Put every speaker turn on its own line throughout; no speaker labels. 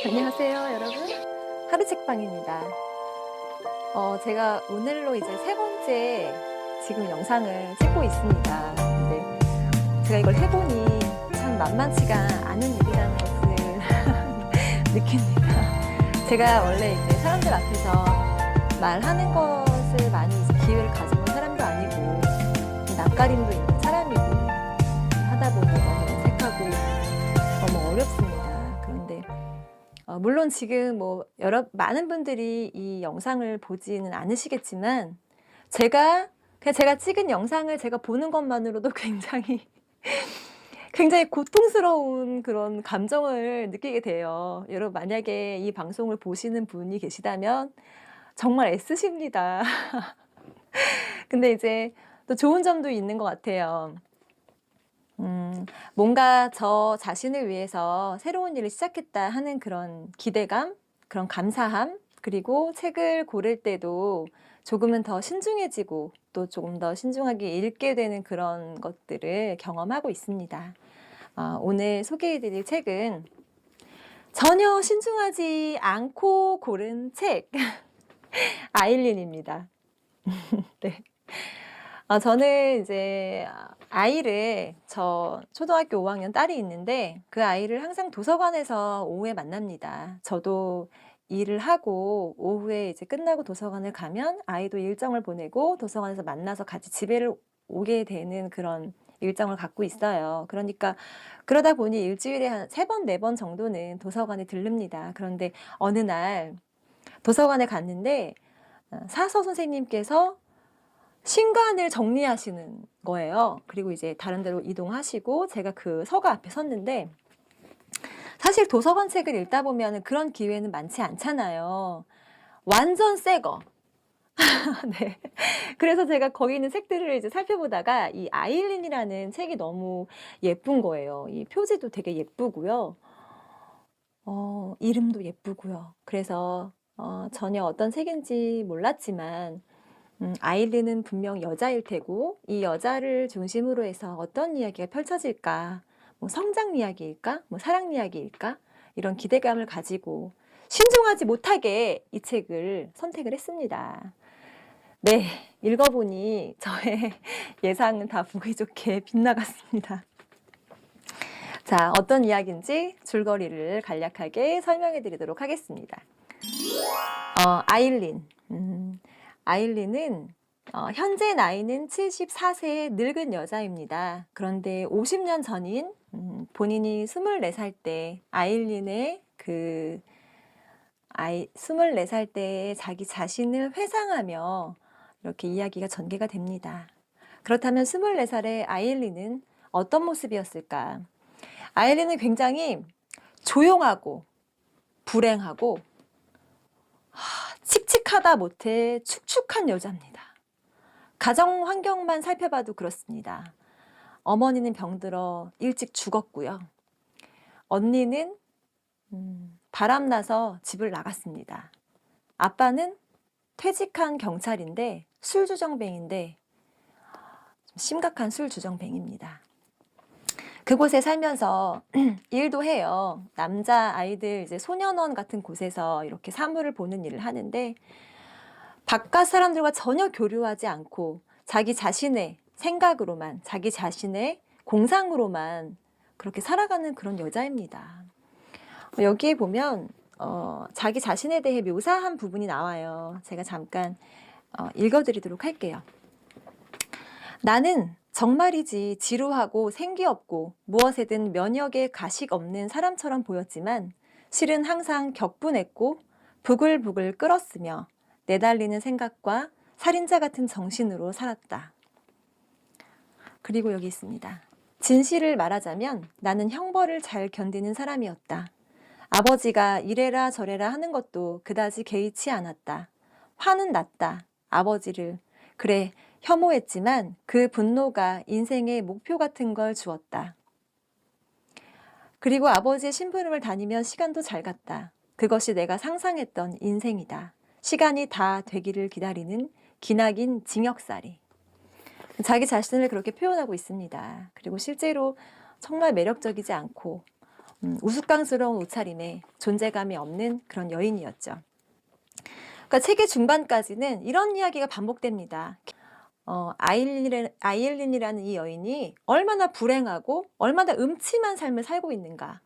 안녕하세요, 여러분. 하루책방입니다. 제가 오늘로 이제 세 번째 지금 영상을 찍고 있습니다. 근데 제가 이걸 해보니 참 만만치가 않은 일이라는 것을 느낍니다. 제가 원래 이제 사람들 앞에서 말하는 것을 많이 이제 기회를 가져본 사람도 아니고 낯가림도 있는 사람이고 하다 보니 너무 어색하고 너무 어렵습니다. 그런데 물론 지금 뭐 많은 분들이 이 영상을 보지는 않으시겠지만 그냥 제가 찍은 영상을 제가 보는 것만으로도 굉장히 고통스러운 그런 감정을 느끼게 돼요. 여러분 만약에 이 방송을 보시는 분이 계시다면 정말 애쓰십니다. 근데 이제 또 좋은 점도 있는 것 같아요. 뭔가 저 자신을 위해서 새로운 일을 시작했다 하는 그런 기대감, 그런 감사함, 그리고 책을 고를 때도 조금은 더 신중해지고 또 조금 더 신중하게 읽게 되는 그런 것들을 경험하고 있습니다. 오늘 소개해드릴 책은 전혀 신중하지 않고 고른 책, 아일린입니다. 네. 저는 이제 저 초등학교 5학년 딸이 있는데 그 아이를 항상 도서관에서 오후에 만납니다. 저도 일을 하고 오후에 이제 끝나고 도서관을 가면 아이도 일정을 보내고 도서관에서 만나서 같이 집에 오게 되는 그런 일정을 갖고 있어요. 그러다 보니 일주일에 한 3번, 4번 정도는 도서관에 들릅니다. 그런데 어느 날 도서관에 갔는데 사서 선생님께서 신간을 정리하시는 거예요. 그리고 이제 다른 데로 이동하시고 제가 그 서가 앞에 섰는데 사실 도서관 책을 읽다 보면 그런 기회는 많지 않잖아요. 완전 새 거. 네. 그래서 제가 거기 있는 책들을 이제 살펴보다가 이 아일린이라는 책이 너무 예쁜 거예요. 이 표지도 되게 예쁘고요. 이름도 예쁘고요. 그래서 전혀 어떤 책인지 몰랐지만 아일린은 분명 여자일 테고 이 여자를 중심으로 해서 어떤 이야기가 펼쳐질까? 뭐 성장 이야기일까? 뭐 사랑 이야기일까? 이런 기대감을 가지고 신중하지 못하게 이 책을 선택을 했습니다. 네, 읽어보니 저의 예상은 다 보기 좋게 빗나갔습니다. 자, 어떤 이야기인지 줄거리를 간략하게 설명해 드리도록 하겠습니다. 아일린. 아일린은 현재 나이는 74세의 늙은 여자입니다. 그런데 50년 전인 본인이 24살 때 아일린의 24살 때의 자기 자신을 회상하며 이렇게 이야기가 전개가 됩니다. 그렇다면 24살의 아일린은 어떤 모습이었을까? 아일린은 굉장히 조용하고 불행하고 칙칙하다 못해 축축한 여자입니다. 가정 환경만 살펴봐도 그렇습니다. 어머니는 병들어 일찍 죽었고요. 언니는 바람나서 집을 나갔습니다. 아빠는 퇴직한 경찰인데 술주정뱅인데 심각한 술주정뱅입니다. 그곳에 살면서 일도 해요. 남자 아이들 이제 소년원 같은 곳에서 이렇게 사물을 보는 일을 하는데 바깥 사람들과 전혀 교류하지 않고 자기 자신의 생각으로만, 자기 자신의 공상으로만 그렇게 살아가는 그런 여자입니다. 여기에 보면 자기 자신에 대해 묘사한 부분이 나와요. 제가 잠깐 읽어드리도록 할게요. 나는 정말이지 지루하고 생기없고 무엇에든 면역에 가식 없는 사람처럼 보였지만 실은 항상 격분했고 부글부글 끓었으며 내달리는 생각과 살인자 같은 정신으로 살았다. 그리고 여기 있습니다. 진실을 말하자면 나는 형벌을 잘 견디는 사람이었다. 아버지가 이래라 저래라 하는 것도 그다지 개의치 않았다. 화는 났다. 아버지를 그래 혐오했지만 그 분노가 인생의 목표 같은 걸 주었다. 그리고 아버지의 심부름을 다니며 시간도 잘 갔다. 그것이 내가 상상했던 인생이다. 시간이 다 되기를 기다리는 기나긴 징역살이. 자기 자신을 그렇게 표현하고 있습니다. 그리고 실제로 정말 매력적이지 않고 우스꽝스러운 옷차림에 존재감이 없는 그런 여인이었죠. 그러니까 책의 중반까지는 이런 이야기가 반복됩니다. 아일린이라는 이 여인이 얼마나 불행하고 얼마나 음침한 삶을 살고 있는가.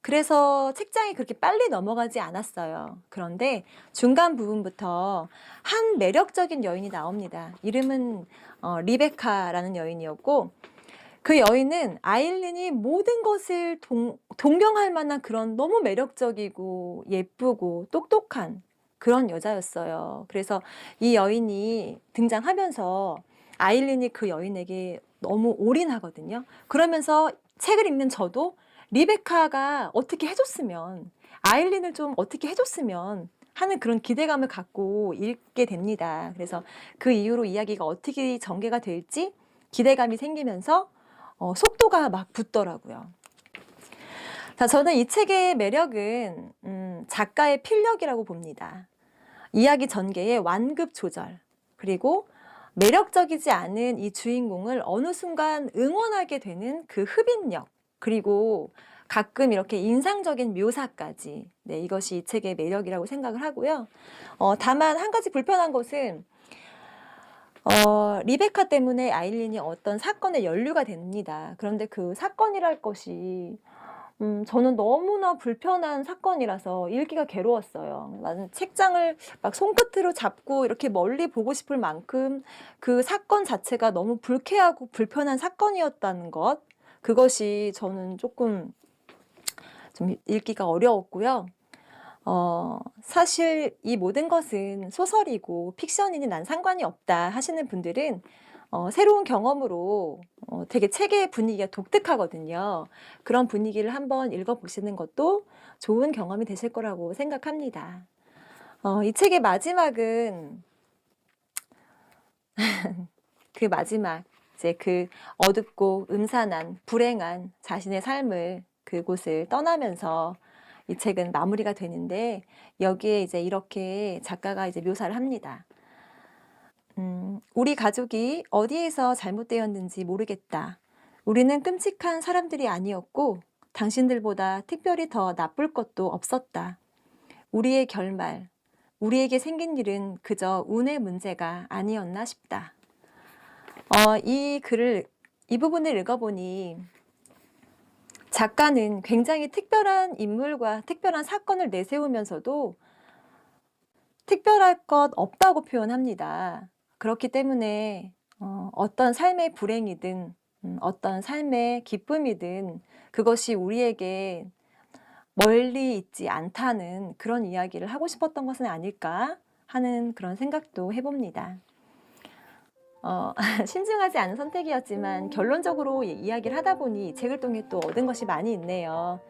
그래서 책장이 그렇게 빨리 넘어가지 않았어요. 그런데 중간 부분부터 한 매력적인 여인이 나옵니다. 이름은 리베카라는 여인이었고, 그 여인은 아일린이 모든 것을 동경할 만한 그런 너무 매력적이고 예쁘고 똑똑한 그런 여자였어요. 그래서 이 여인이 등장하면서 아일린이 그 여인에게 너무 올인하거든요. 그러면서 책을 읽는 저도 리베카가 어떻게 해줬으면, 아일린을 좀 어떻게 해줬으면 하는 그런 기대감을 갖고 읽게 됩니다. 그래서 그 이후로 이야기가 어떻게 전개가 될지 기대감이 생기면서 속도가 막 붙더라고요. 자, 저는 이 책의 매력은 작가의 필력이라고 봅니다. 이야기 전개의 완급 조절, 그리고 매력적이지 않은 이 주인공을 어느 순간 응원하게 되는 그 흡인력, 그리고 가끔 이렇게 인상적인 묘사까지, 네, 이것이 이 책의 매력이라고 생각을 하고요. 다만 한 가지 불편한 것은 리베카 때문에 아일린이 어떤 사건에 연루가 됩니다. 그런데 그 사건이랄 것이 저는 너무나 불편한 사건이라서 읽기가 괴로웠어요. 나는 책장을 막 손끝으로 잡고 이렇게 멀리 보고 싶을 만큼 그 사건 자체가 너무 불쾌하고 불편한 사건이었다는 것, 그것이 저는 조금 좀 읽기가 어려웠고요. 사실 이 모든 것은 소설이고 픽션이니 난 상관이 없다 하시는 분들은 새로운 경험으로 되게 책의 분위기가 독특하거든요. 그런 분위기를 한번 읽어보시는 것도 좋은 경험이 되실 거라고 생각합니다. 이 책의 마지막은 그 마지막, 이제 그 어둡고 음산한 불행한 자신의 삶을 그곳을 떠나면서 이 책은 마무리가 되는데, 여기에 이제 이렇게 작가가 이제 묘사를 합니다. 우리 가족이 어디에서 잘못되었는지 모르겠다. 우리는 끔찍한 사람들이 아니었고 당신들보다 특별히 더 나쁠 것도 없었다. 우리의 결말, 우리에게 생긴 일은 그저 운의 문제가 아니었나 싶다. 이 부분을 읽어보니 작가는 굉장히 특별한 인물과 특별한 사건을 내세우면서도 특별할 것 없다고 표현합니다. 그렇기 때문에 어떤 삶의 불행이든 어떤 삶의 기쁨이든 그것이 우리에게 멀리 있지 않다는 그런 이야기를 하고 싶었던 것은 아닐까 하는 그런 생각도 해봅니다. 신중하지 않은 선택이었지만 결론적으로 이야기를 하다 보니 이 책을 통해 또 얻은 것이 많이 있네요.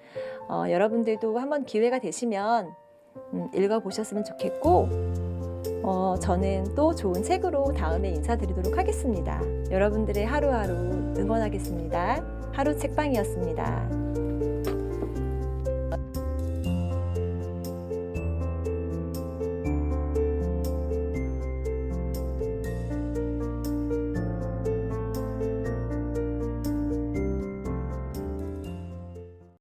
여러분들도 한번 기회가 되시면 읽어보셨으면 좋겠고, 저는 또 좋은 책으로 다음에 인사드리도록 하겠습니다. 여러분들의 하루하루 응원하겠습니다. 하루 책방이었습니다.